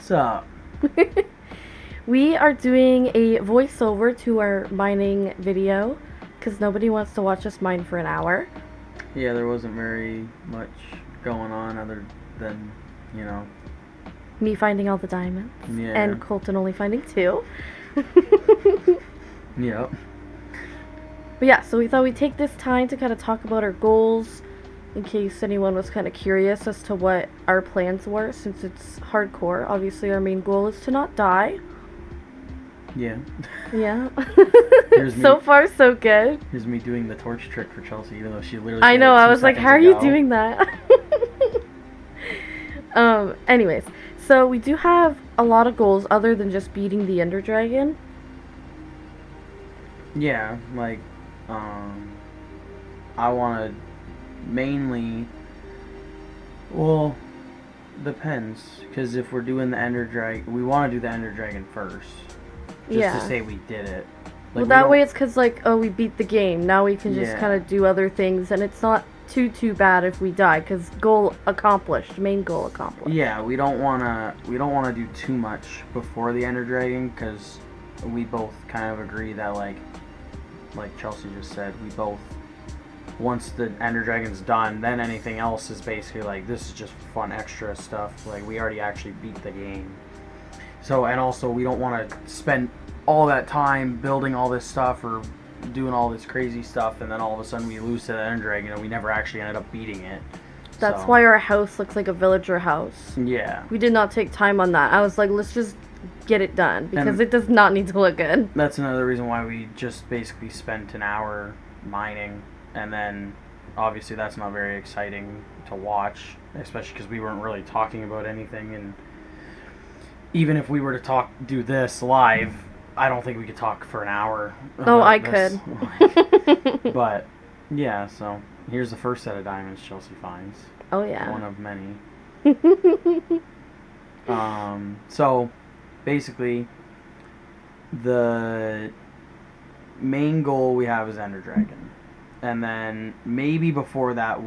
What's up? We are doing a voiceover to our mining video because nobody wants to watch us mine for an hour. Yeah, there wasn't very much going on other than, you know, Me finding all the diamonds yeah, and Colton only finding two. yep. But yeah, so we thought we'd take this time to kind of talk about our goals in case anyone was kind of curious as to what our plans were since it's hardcore. Obviously, our main goal is to not die. Yeah. Yeah. Here's me. So far, so good. Here's me doing the torch trick for Chelsea, even though she literally I did know, it I 2 was like, seconds how are you ago. doing that? Anyways, so we do have a lot of goals other than just beating the Ender Dragon. Yeah, like, I want to mainly, well, depends, because if we're doing the Ender Dragon, we want to do the Ender Dragon first, just Yeah. to say we did it. Well, that way it's because, like, oh, we beat the game. Now we can just Yeah. kind of do other things, and it's not too bad if we die, because goal accomplished. Main goal accomplished. Yeah, we don't wanna do too much before the Ender Dragon, because we both kind of agree that like Chelsea just said, we both, once the Ender Dragon's done, then anything else is basically like, this is just fun extra stuff. Like, we already actually beat the game. So, and also we don't want to spend all that time building all this stuff or doing all this crazy stuff, and then all of a sudden we lose to the Ender Dragon and we never actually ended up beating it. That's why our house looks like a villager house. Yeah. We did not take time on that. I was like, let's just get it done, because And it does not need to look good. that's another reason why we just basically spent an hour mining, and then obviously that's not very exciting to watch, especially because we weren't really talking about anything, and even if we were to do this live, I don't think we could talk for an hour. Oh, I this. could. But yeah, so here's the first set of diamonds Chelsea finds. Oh yeah. One of many. So basically, the main goal we have is Ender Dragon, and then maybe before that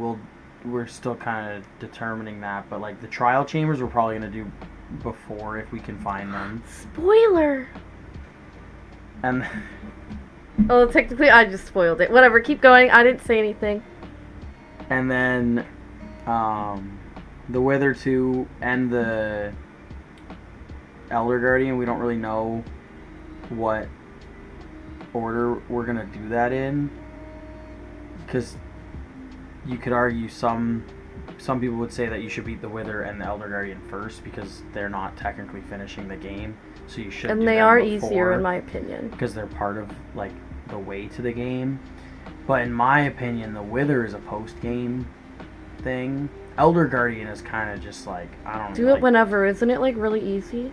we're still kind of determining that, but like the trial chambers we're probably gonna do before if we can find them. Spoiler. And Oh, technically I just spoiled it. Whatever, keep going. I didn't say anything. and then the Wither 2 and the Elder Guardian, we don't really know what order we're gonna do that in, because you could argue some people would say that you should beat the Wither and the Elder Guardian first because they're not technically finishing the game, so you should. And do they them are before, easier in my opinion. because they're part of like the way to the game. But in my opinion, the Wither is a post-game thing. Elder Guardian is kind of just like, I don't know. Do it whenever. Isn't it like really easy?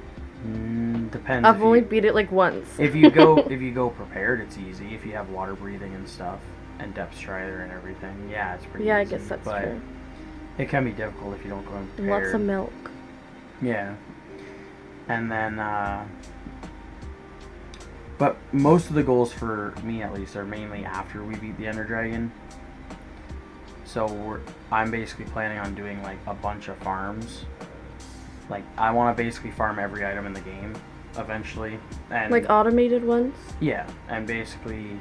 Depends. I've only beat it like once. If you go prepared, it's easy. If you have water breathing and stuff and depth strider and everything, yeah, it's pretty Yeah, easy. I guess that's but true. it can be difficult if you don't go in prepared. Lots of milk. Yeah. And then but most of the goals for me at least are mainly after we beat the Ender Dragon. So I'm basically planning on doing like a bunch of farms. Like, I want to basically farm every item in the game eventually, and Like automated ones? yeah, and basically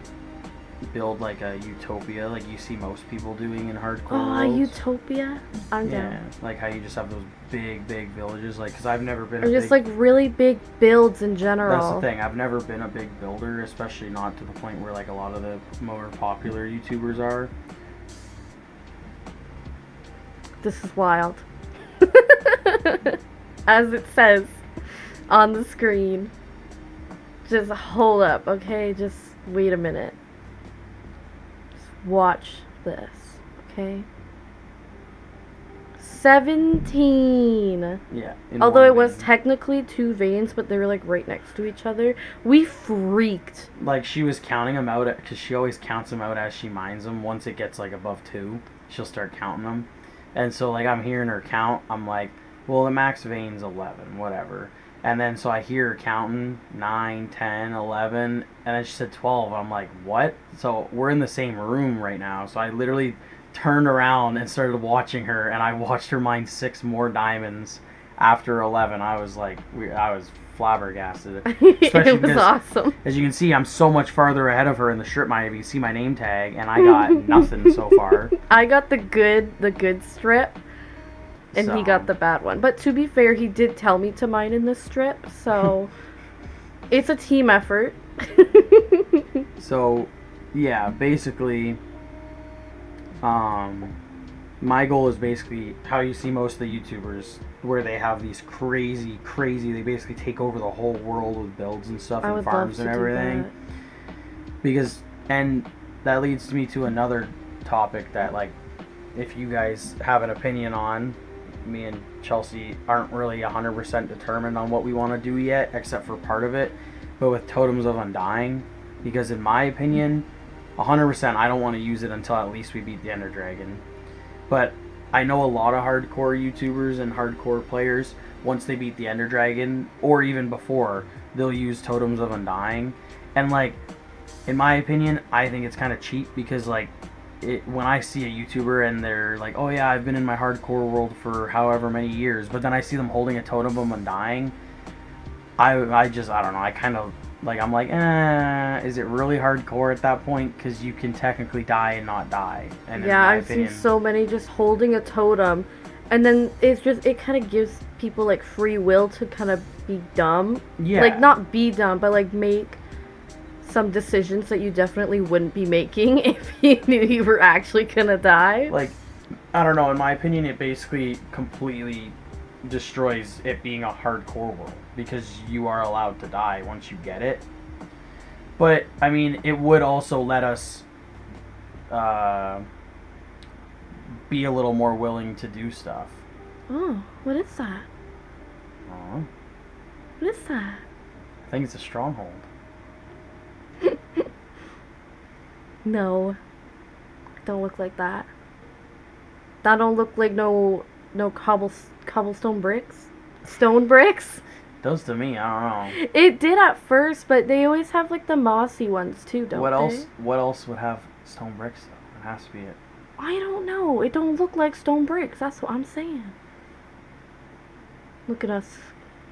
build like a utopia like you see most people doing in hardcore worlds. Utopia? I'm Yeah, down. like how you just have those big villages, like, because I've never been Or just like really big builds in general. that's the thing, I've never been a big builder, especially not to the point where like a lot of the more popular YouTubers are. This is wild. As it says on the screen. Just hold up, okay? Just wait a minute. Just watch this, okay? 17. Yeah. Although it was technically 2 veins, but they were like right next to each other. We freaked. Like, she was counting them out, because she always counts them out as she mines them. Once it gets like above 2, she'll start counting them. And so like I'm hearing her count, I'm like, well, the max vein's 11, whatever. And then so I hear her counting 9, 10, 11, and then she said 12. I'm like, what? So we're in the same room right now. So I literally turned around and started watching her, and I watched her mine 6 more diamonds after 11, I was like, I was flabbergasted. Especially It was because, awesome. as you can see, I'm so much farther ahead of her in the strip mine. If you see my name tag, and I got nothing so far. I got the good strip, and he got So, the bad one. But to be fair, he did tell me to mine in this strip, so it's a team effort. so yeah, basically, my goal is basically how you see most of the YouTubers, where they have these crazy, they basically take over the whole world with builds and stuff I and would farms love and to do everything. that. Because, and that leads me to another topic that, like, if you guys have an opinion on, me and Chelsea aren't really 100% determined on what we want to do yet, except for part of it, but with Totems of Undying, because in my opinion, 100% I don't want to use it until at least we beat the Ender Dragon. But I know a lot of hardcore YouTubers and hardcore players, once they beat the Ender Dragon, or even before, they'll use Totems of Undying. And, like, in my opinion, I think it's kind of cheap because, like, when I see a YouTuber and they're like, oh yeah, I've been in my hardcore world for however many years, but then I see them holding a Totem of Undying, I don't know, I kind of, like, I'm like, is it really hardcore at that point? Because you can technically die and not die. And Yeah, I've seen so many just holding a totem, and then it kind of gives people like free will to kind of be dumb. Yeah. Like, not be dumb, but like make some decisions that you definitely wouldn't be making if you knew you were actually gonna die. Like, I don't know, in my opinion, it basically completely destroys it being a hardcore world because you are allowed to die once you get it. But, I mean, it would also let us be a little more willing to do stuff. Oh, what is that? What is that? I think it's a stronghold. No, don't look like that. That don't look like no cobblestone bricks. Stone bricks. Does to me, I don't know. It did at first, but they always have like the mossy ones too, don't they? What else would have stone bricks though? It has to be it. I don't know. It don't look like stone bricks. That's what I'm saying. Look at us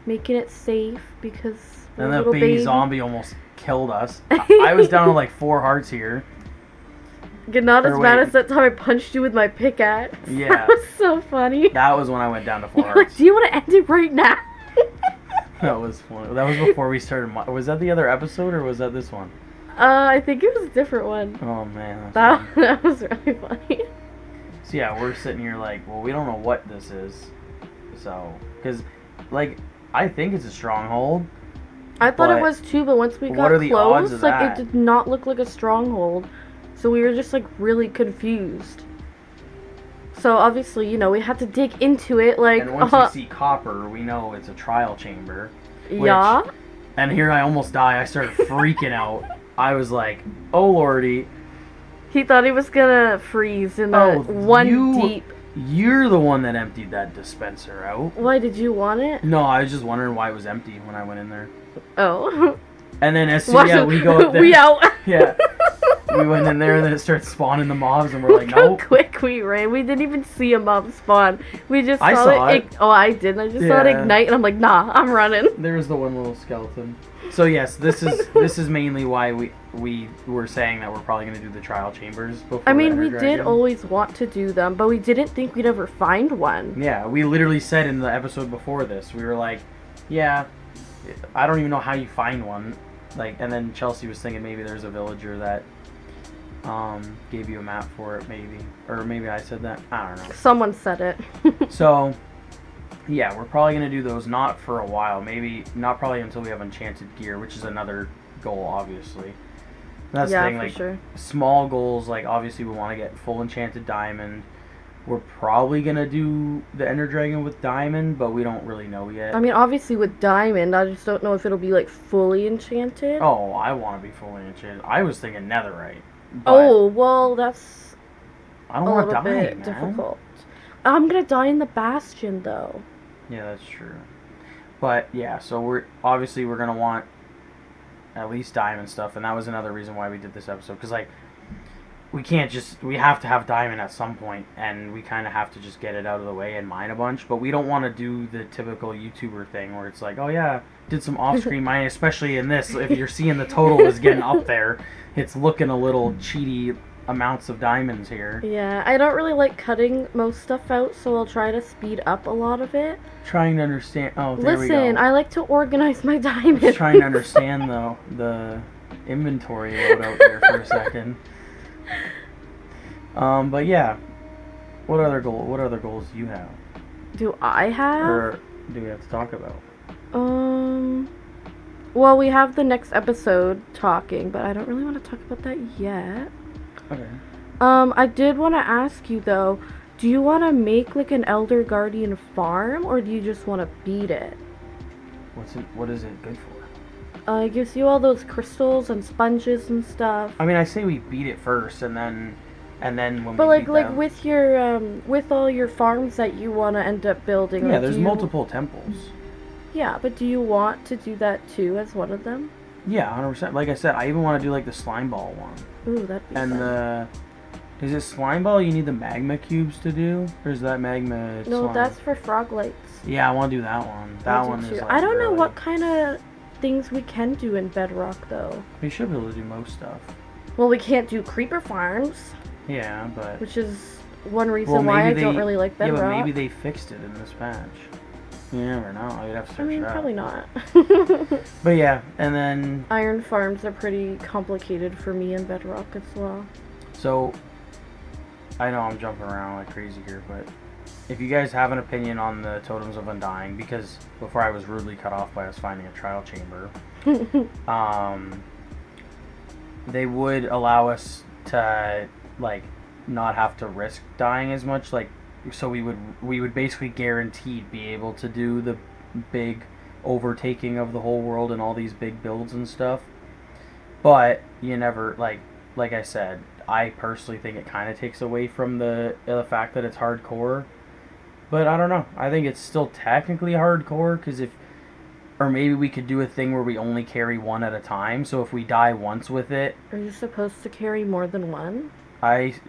making it safe because And the baby zombie almost killed us. I was down to like 4 hearts here. Get not as bad as that time I punched you with my pickaxe. Yeah. That was so funny. That was when I went down to 4 You're hearts. like, do you want to end it right now? That was fun. That was before we started. Was that the other episode or was that this one? I think it was a different one. Oh man, That was really funny. So yeah, we're sitting here like, well, we don't know what this is. So, because, like, I think it's a stronghold. I thought it was too, but once we got close, like, it did not look like a stronghold. So we were just, like, really confused. So obviously, you know, we had to dig into it, like... And once we see copper, we know it's a trial chamber. Yeah? And here I almost die. I started freaking out. I was like, oh lordy. He thought he was gonna freeze in the deep. You're the one that emptied that dispenser out. Why, did you want it? No, I was just wondering why it was empty when I went in there. Oh. And then as soon as we go up there. We out. Yeah. We went in there and then it started spawning the mobs and we're like, nope. nope. How quick we ran. We didn't even see a mob spawn. We just saw it. Oh, I didn't. I just saw it ignite and I'm like, nah, I'm running. There's the one little skeleton. So yes, this is mainly why we were saying that we're probably going to do the trial chambers before. I mean, we did always want to do them, but we didn't think we'd ever find one. Yeah, we literally said in the episode before this, we were like, yeah, I don't even know how you find one. Like, and then Chelsea was thinking maybe there's a villager that gave you a map for it, maybe. Or maybe I said that. I don't know. Someone said it. So, yeah, we're probably going to do those not for a while. Maybe not probably until we have enchanted gear, which is another goal, obviously. That's the thing, like, sure. Small goals, like, obviously we want to get full enchanted diamond. We're probably going to do the Ender Dragon with diamond, but we don't really know yet. I mean, obviously with diamond, I just don't know if it'll be, like, fully enchanted. Oh, I want to be fully enchanted. I was thinking netherite. Oh, well, that's I don't want to die, bit difficult. I'm going to die in the bastion, though. Yeah, that's true. But, yeah, so we're going to want at least diamond stuff, and that was another reason why we did this episode. Because, like, we can't just, we have to have diamond at some point, and we kind of have to just get it out of the way and mine a bunch. But we don't want to do the typical YouTuber thing where it's like, oh yeah, did some off-screen mining, especially in this. If you're seeing the total is getting up there, it's looking a little cheaty amounts of diamonds here. Yeah, I don't really like cutting most stuff out, so I'll try to speed up a lot of it. Trying to understand. Oh, there we go. Listen, I like to organize my diamonds. I was trying to understand though the inventory loadout there for a second. But yeah, what other goals do you have? Do I have? Or do we have to talk about? Well, we have the next episode talking, but I don't really want to talk about that yet. Okay. I did want to ask you though, do you want to make like an Elder Guardian farm, or do you just want to beat it? What is it good for? It gives you all those crystals and sponges and stuff. I mean, I say we beat it first, and then when But we like beat like them, with your with all your farms that you want to end up building. yeah, like, there's multiple temples. Yeah, but do you want to do that too as one of them? Yeah, 100%. Like I said, I even want to do like the slime ball one. Ooh, that'd be And fun. is it slime ball you need the magma cubes to do? Or is that magma No, slime? that's for frog lights. Yeah, I want to do that one. That I do one too. is like I don't know really- what kind of things we can do in Bedrock though. We should be able to do most stuff. Well, we can't do creeper farms, Yeah, but... which is one reason Well, why I maybe don't they- really like Yeah, Bedrock. but maybe they fixed it in this patch. You never know. I'd have to search I mean, it out. probably not. But yeah, and then... Iron farms are pretty complicated for me in Bedrock as well. So, I know I'm jumping around like crazy here, but if you guys have an opinion on the Totems of Undying, because before I was rudely cut off by us finding a trial chamber, they would allow us to, like, not have to risk dying as much, like, so we would basically guaranteed be able to do the big overtaking of the whole world and all these big builds and stuff. But you never, like I said, I personally think it kind of takes away from the fact that it's hardcore. But I don't know. I think it's still technically hardcore, because or maybe we could do a thing where we only carry one at a time. So if we die once with it, Are you supposed to carry more than one?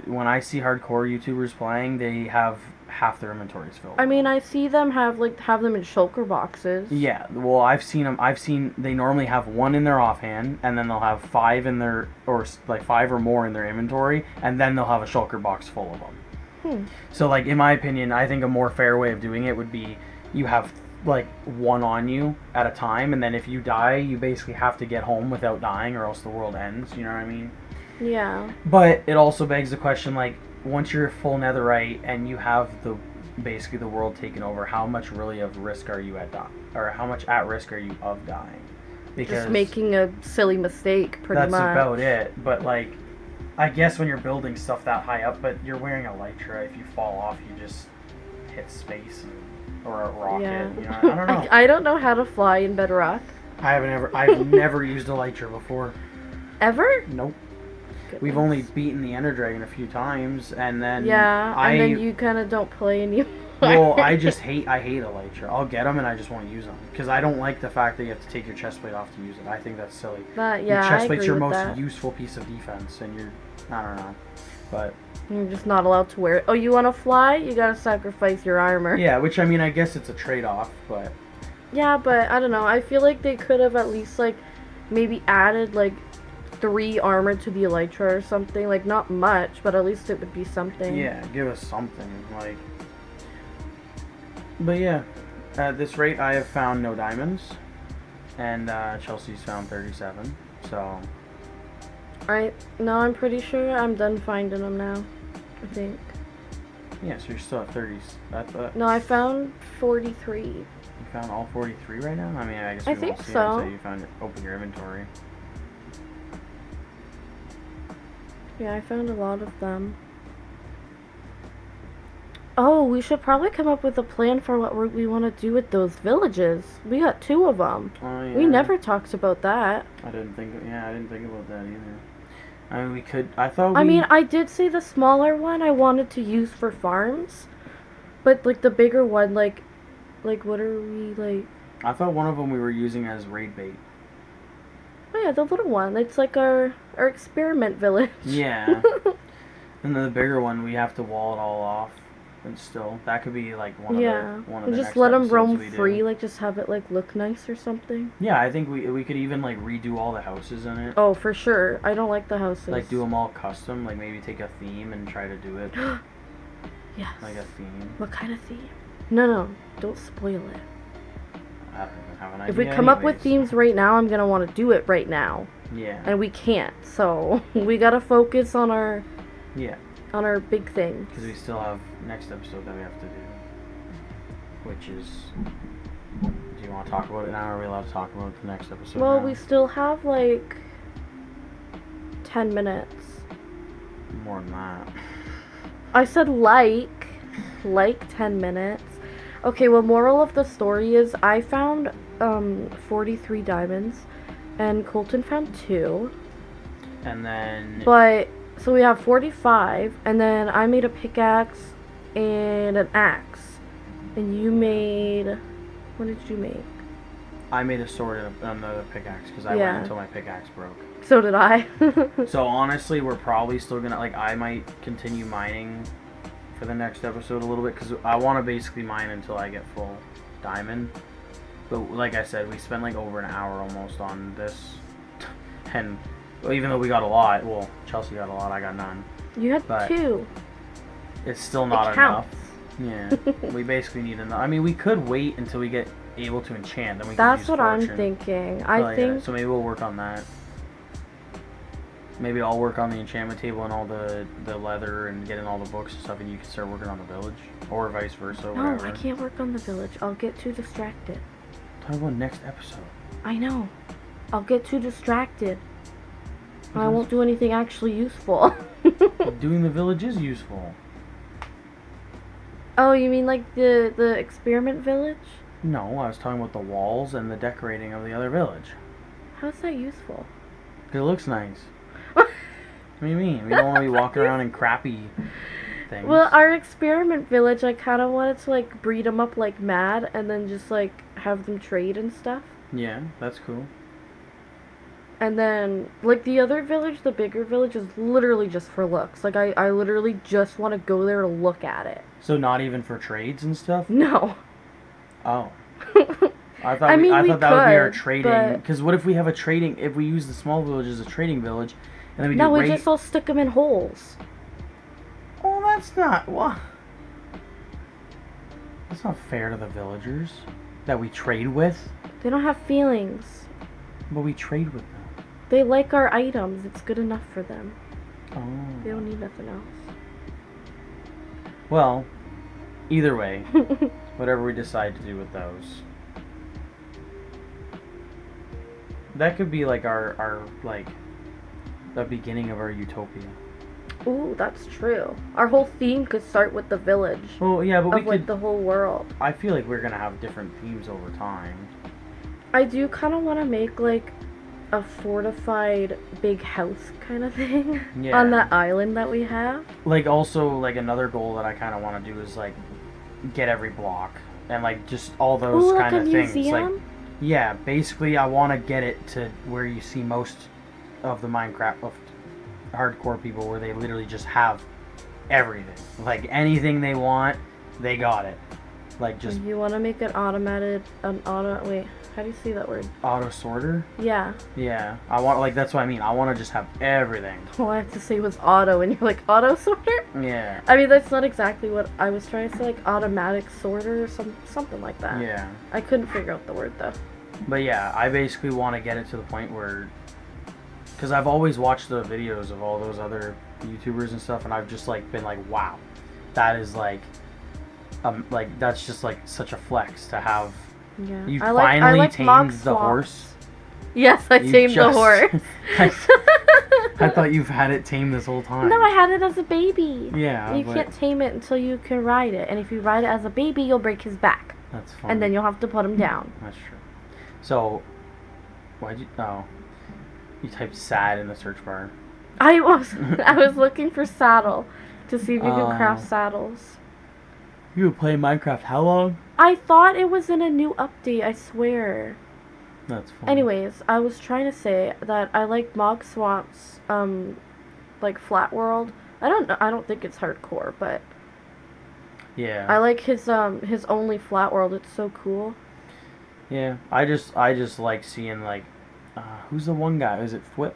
when I see hardcore YouTubers playing, they have half their inventories filled. I mean, I see them have them in shulker boxes. Yeah, well, I've seen they normally have one in their offhand, and then they'll have five in their, or like five or more in their inventory, and then they'll have a shulker box full of them. So, like, in my opinion, I think a more fair way of doing it would be you have, like, one on you at a time, and then if you die, you basically have to get home without dying, or else the world ends, you know what I mean? Yeah. But it also begs the question, like, once you're full netherite and you have basically the world taken over, how much really of risk are you or how much at risk are you of dying? Because Just making a silly mistake, pretty that's much. about it. But, like, I guess when you're building stuff that high up, but you're wearing a elytra, if you fall off, you just hit space or a rocket. Yeah. You know, I don't know. I don't know how to fly in Bedrock. I've never used elytra before. Ever? Nope. Goodness. We've only beaten the Ender Dragon a few times, and then and then you kind of don't play anymore. Well, I hate elytra. I'll get them and I just won't use them because I don't like the fact that you have to take your chestplate off to use it. I think that's silly. Yeah, your I chestplate's agree your with most that. useful piece of defense, and I don't know, but You're just not allowed to wear it. Oh, you want to fly? You gotta sacrifice your armor. yeah, which I mean, I guess it's a trade-off, but Yeah, but I don't know. I feel like they could have at least like maybe added like 3 armor to the elytra or something. Like not much, but at least it would be something. yeah, give us something like. But yeah, at this rate, I have found no diamonds, and Chelsea's found 37. So Now I'm pretty sure I'm done finding them now. I think. yeah, so you're still at 30s. No, I found 43. You found all 43 right now? I mean, I guess I we think won't see so. until you open your inventory. Yeah, I found a lot of them. Oh, we should probably come up with a plan for what we want to do with those villages. We got 2 of them. Oh, yeah. We never talked about that. I didn't think about that either. I mean, we could. I mean, I did say the smaller one I wanted to use for farms, but like the bigger one, like what are we like? I thought one of them we were using as raid bait. Oh yeah, the little one. It's like our experiment village. Yeah. And then the bigger one, we have to wall it all off. And still, that could be like one Yeah. of the And just next let them episodes roam we free, do. like just have it like look nice or something. Yeah, I think we could even like redo all the houses in it. Oh, for sure. I don't like the houses. Like do them all custom. Like maybe take a theme and try to do it. Yes. Like a theme. What kind of theme? No, don't spoil it. I don't even have an idea. If we come up with themes right now, I'm gonna want to do it right now. Yeah. And we can't, so we gotta focus on our big thing. Because we still have next episode that we have to do, which is. Do you want to talk about it now? Or are we allowed to talk about the next episode? Well, now? we still have like 10 minutes. More than that. I said like 10 minutes. Okay, well, moral of the story is I found 43 diamonds, and Colton found 2. And then. But so we have 45, and then I made a pickaxe and an axe, and you made. What did you make? I made a sword and another pickaxe because I went until my pickaxe broke. So did I. So honestly, we're probably still gonna I might continue mining for the next episode a little bit because I want to basically mine until I get full diamond. But like I said, we spent like over an hour almost on this, and even though we got a lot, well, Chelsea got a lot, I got none. You had 2. It's still not enough. Yeah, we basically need enough. I mean, we could wait until we get able to enchant, then we can use That's what fortune. I'm thinking. So maybe we'll work on that. Maybe I'll work on the enchantment table and all the leather and getting all the books and stuff, and you can start working on the village, or vice versa. No, I can't work on the village. I'll get too distracted. Talk about next episode. I know. I'll get too distracted. I won't do anything actually useful. Doing the village is useful. Oh, you mean like the experiment village? No, I was talking about the walls and the decorating of the other village. How's that useful? Because it looks nice. What do you mean? We don't want to be walking around in crappy things. Well, our experiment village, I kind of wanted to like breed them up like mad and then just like have them trade and stuff. Yeah, that's cool. And then, like, the other village, the bigger village, is literally just for looks. Like, I literally just want to go there to look at it. So not even for trades and stuff? No. Oh. I thought I mean, I we thought that would be our could, trading. Because what if we have a trading? If we use the small village as a trading village, and then we No, do we just all stick them in holes. Oh, that's not what. That's not fair to the villagers that we trade with. They don't have feelings. But we trade with them. They like our items. It's good enough for them. Oh. They don't need nothing else. Well, either way, whatever we decide to do with those. That could be like our like the beginning of our utopia. Ooh, that's true. Our whole theme could start with the village. Well, yeah, but we of like could. the whole world. I feel like we're gonna have different themes over time. I do kind of want to make like a fortified big house kind of thing Yeah. on that island that we have. Like also like another goal that I kind of want to do is like get every block and like just all those Ooh, kind like of a things. museum? Like yeah, basically I want to get it to where you see most of the Minecraft of hardcore people where they literally just have everything. Like anything they want, they got it. Like just You want to make wait, how do you say that word? auto sorter. Yeah. Yeah, I want like that's what I mean. I want to just have everything. All I have to say was auto, and you're like, auto sorter? Yeah. I mean, that's not exactly what I was trying to say, like automatic sorter or something like that. Yeah. I couldn't figure out the word though. But yeah, I basically want to get it to the point where, because I've always watched the videos of all those other YouTubers and stuff, and I've just like been like, wow, that is like that's just like such a flex to have. Yeah. You I finally like tamed the horse. Yes, I tamed the horse. I thought you've had it tamed this whole time. No, I had it as a baby. Yeah. You can't tame it until you can ride it, and if you ride it as a baby, you'll break his back. That's fine. And then you'll have to put him down. That's true. So, why'd you? Oh, you typed "sad" in the search bar. I was looking for saddle to see if you could craft saddles. You were playing Minecraft how long? I thought it was in a new update, I swear. That's fine. Anyways, I was trying to say that I like Mog Swamp's, like, flat world. I don't think it's hardcore, but Yeah. I like his only flat world. It's so cool. Yeah. I just like seeing like, who's the one guy? Is it Flip?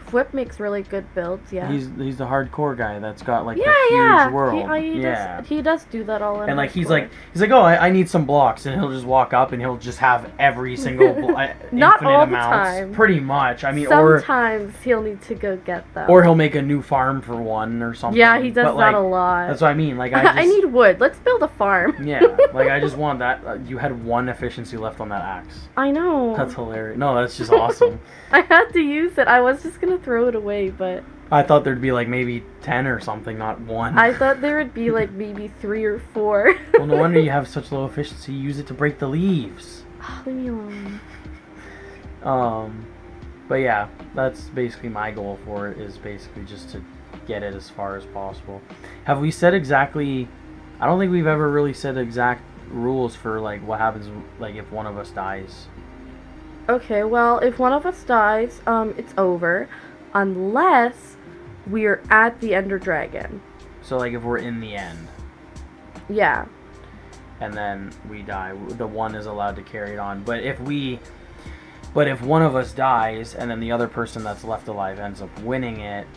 Flip makes really good builds, yeah. He's the hardcore guy that's got like Yeah, the huge yeah. world. He he does do that all in And like he's hardcore. like, oh, I need some blocks, and he'll just walk up and he'll just have every single Not infinite all the amounts, time. pretty much. I mean, Sometimes he'll need to go get them. or he'll make a new farm for one or something. Yeah, he does but, that like, a lot. That's what I mean. Like I need wood. Let's build a farm. Yeah, like I just want that. You had one efficiency left on that axe. I know. That's hilarious. No, that's just awesome. I had to use it. I was just gonna throw it away, but I thought there'd be like maybe 10 or something, not one. I thought there would be like maybe 3 or 4. Well, no wonder you have such low efficiency. Use it to break the leaves. Leave me alone. But yeah, that's basically my goal for it, is basically just to get it as far as possible. Have we said exactly? I don't think we've ever really said exact rules for like what happens like if one of us dies. Okay, well, if one of us dies, it's over, unless we're at the Ender Dragon. So like if we're in the end. Yeah. And then we die, the one is allowed to carry it on. But if one of us dies and then the other person that's left alive ends up winning it,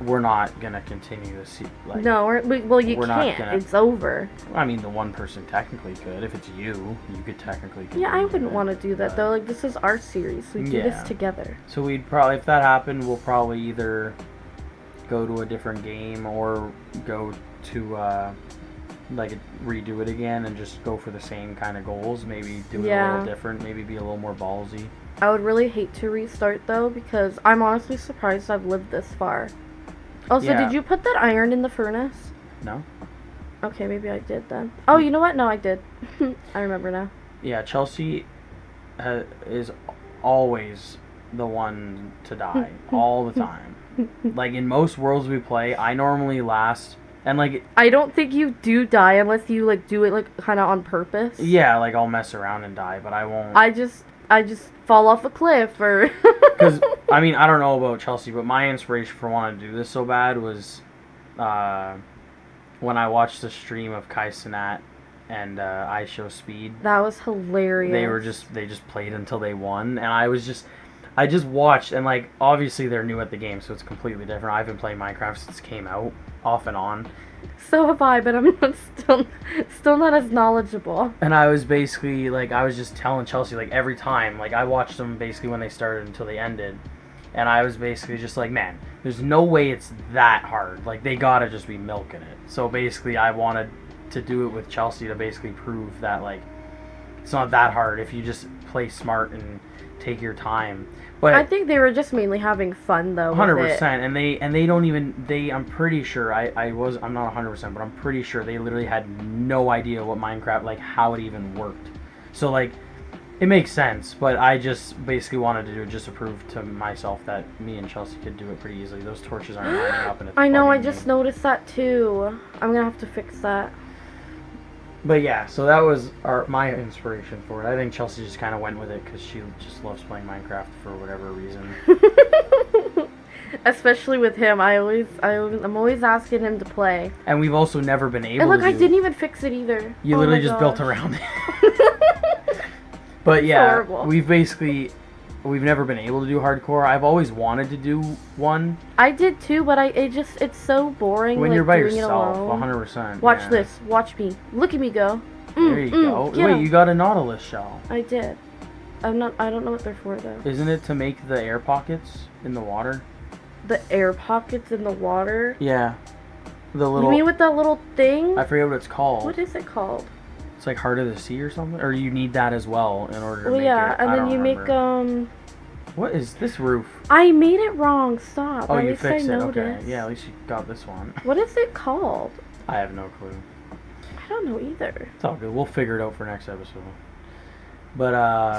we're not gonna continue to see. Like, no, well, you can't. It's over. I mean, the one person technically could. If it's you could technically. Yeah, I wouldn't want to do that though. Like, this is our series. We do this together. So we'd probably, if that happened, we'll probably either go to a different game or go to like redo it again and just go for the same kind of goals. Maybe do it a little different. Maybe be a little more ballsy. I would really hate to restart though, because I'm honestly surprised I've lived this far. Also, did you put that iron in the furnace? No. Okay, maybe I did then. Oh, you know what? No, I did. I remember now. Yeah, Chelsea is always the one to die all the time. Like in most worlds we play, I normally last, and like I don't think you do die unless you like do it like kind of on purpose. Yeah, like I'll mess around and die, but I won't. I just fall off a cliff or. Because I mean, I don't know about Chelsea, but my inspiration for wanting to do this so bad was when I watched the stream of Kai Cenat and I Show Speed. That was hilarious. They just played until they won, and I just watched, and like obviously they're new at the game, so it's completely different. I've been playing Minecraft since it came out, off and on. So have I, but I'm not still not as knowledgeable. And I was basically like, I was just telling Chelsea like every time, like I watched them basically when they started until they ended, and I was basically just like, man, there's no way it's that hard. Like they gotta just be milking it. So basically, I wanted to do it with Chelsea to basically prove that like it's not that hard if you just play smart and take your time. But I think they were just mainly having fun though. 100%, and they don't even I'm pretty sure I'm not 100%, but I'm pretty sure they literally had no idea what Minecraft, like how it even worked. So like it makes sense, but I just basically wanted to do it just to prove to myself that me and Chelsea could do it pretty easily. Those torches aren't lining up, and it's I know. I bugging just me. noticed that too. I'm gonna have to fix that. But yeah, so that was my inspiration for it. I think Chelsea just kind of went with it because she just loves playing Minecraft for whatever reason. Especially with him, I'm always asking him to play. And we've also never been able. And look, to I didn't even fix it either. You literally just built around it. But yeah, we've never been able to do hardcore. I've always wanted to do one. I did too, but it's so boring. When like, you're by doing yourself, it alone. 100%. Watch this. Watch me. Look at me go. There you go. Wait, him. you got a Nautilus shell. I did. I don't know what they're for though. Isn't it to make the air pockets in the water? The air pockets in the water? Yeah. The little. You mean with that little thing? I forget what it's called. What is it called? It's like Heart of the Sea or something? Or you need that as well in order to make yeah, it. and I then don't you remember. make What is this roof? I made it wrong. Stop. Oh, at you least fixed I it. noticed. Okay. Yeah, at least you got this one. What is it called? I have no clue. I don't know either. It's all good. We'll figure it out for next episode. But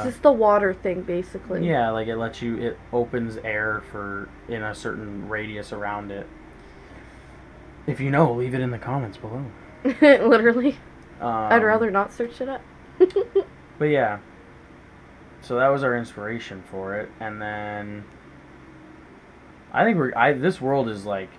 It's just the water thing, basically. yeah, like it opens air for in a certain radius around it. If you know, leave it in the comments below. Literally. I'd rather not search it up. But yeah. So that was our inspiration for it, and then I think this world is like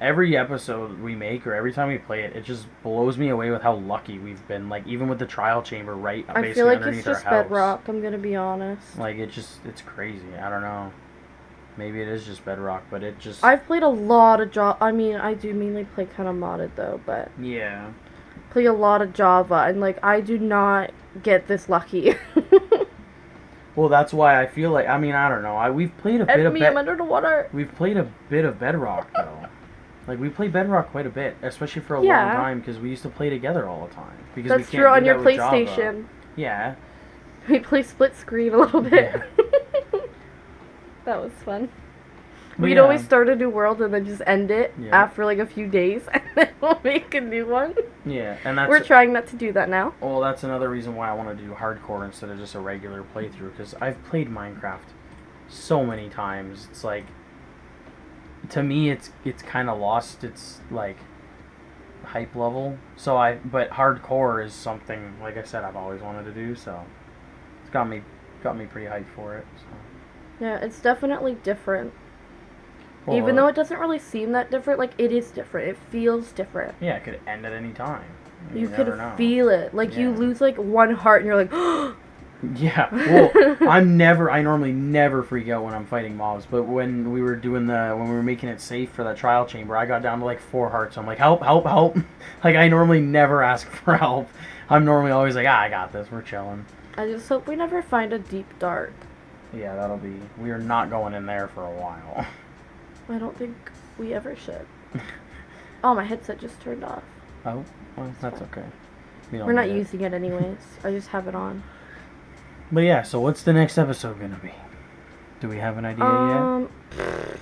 every episode we make or every time we play it, it just blows me away with how lucky we've been. Like even with the trial chamber right I basically feel like underneath it's just our house. bedrock, I'm gonna be honest. Like it's crazy. I don't know. Maybe it is just bedrock, but it just. I've played a lot of Java. I mean, I do mainly play kind of modded though, but Yeah. play a lot of Java, and like I do not get this lucky. Well, that's why I feel like. I mean, I don't know. We've played a bit of. I'm under the water. We've played a bit of bedrock though. Like we play bedrock quite a bit, especially for a Yeah. long time because we used to play together all the time. Because That's we can't true on do your that with Java. PlayStation. Yeah. We play split screen a little bit. Yeah. That was fun. But We'd yeah. always start a new world and then just end it Yeah. after like a few days, and then we'll make a new one. Yeah, and that's. We're trying not to do that now. Well, that's another reason why I want to do hardcore instead of just a regular playthrough because I've played Minecraft so many times. It's like, to me, it's kind of lost its like hype level. But hardcore is something like I said I've always wanted to do. So it's got me pretty hyped for it. So. Yeah, it's definitely different. Well, Even though it doesn't really seem that different, like it is different. It feels different. yeah, it could end at any time. You never could know. feel it. Like you Yeah. lose like one heart and you're like, Yeah, well, I normally never freak out when I'm fighting mobs, but when we were making it safe for the trial chamber, I got down to like 4 hearts. I'm like, help, help, help. Like, I normally never ask for help. I'm normally always like, I got this, we're chilling. I just hope we never find a deep dark. Yeah, we are not going in there for a while. I don't think we ever should. Oh, my headset just turned off. Oh, well, that's okay. We're not using it anyways. I just have it on. But yeah, so what's the next episode gonna be? Do we have an idea yet?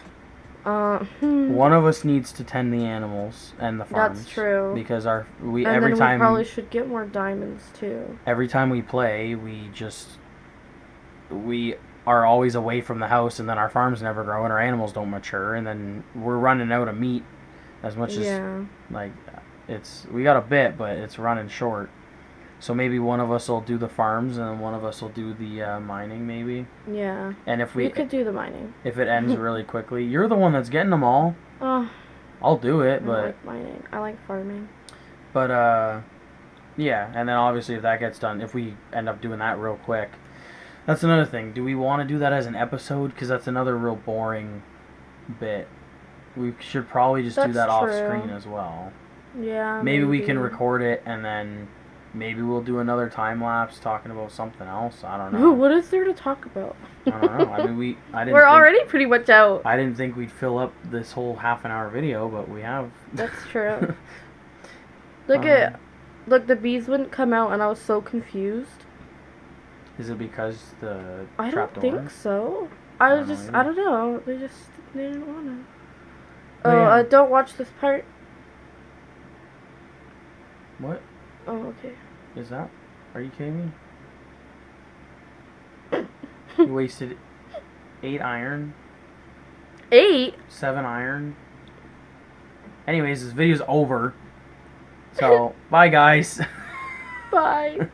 One of us needs to tend the animals and the farms. That's true. Because we probably should get more diamonds too. Every time we play, we are always away from the house, and then our farms never grow, and our animals don't mature, and then we're running out of meat as much as like we got a bit, but it's running short. So maybe one of us will do the farms, and then one of us will do the mining, maybe. Yeah. And if we could do the mining. If it ends really quickly, you're the one that's getting them all. Oh. I'll do it, but I like mining. I like farming. But yeah, and then obviously if that gets done, if we end up doing that real quick, that's another thing. Do we want to do that as an episode? Because that's another real boring bit. We should probably just do that off screen as well. Yeah. Maybe we can record it and then. Maybe we'll do another time lapse talking about something else. I don't know. What is there to talk about? I don't know. I mean, we're already pretty much out. I didn't think we'd fill up this whole half-an-hour video, but we have. That's true. Look, the bees wouldn't come out, and I was so confused. Is it because the I trap don't door? think so. I don't know. They didn't want to. Oh, yeah. Don't watch this part. What? Oh, okay. Is that? Are you kidding me? You wasted 8 iron. 8? 7 iron. Anyways, this video's over. So, bye guys. Bye.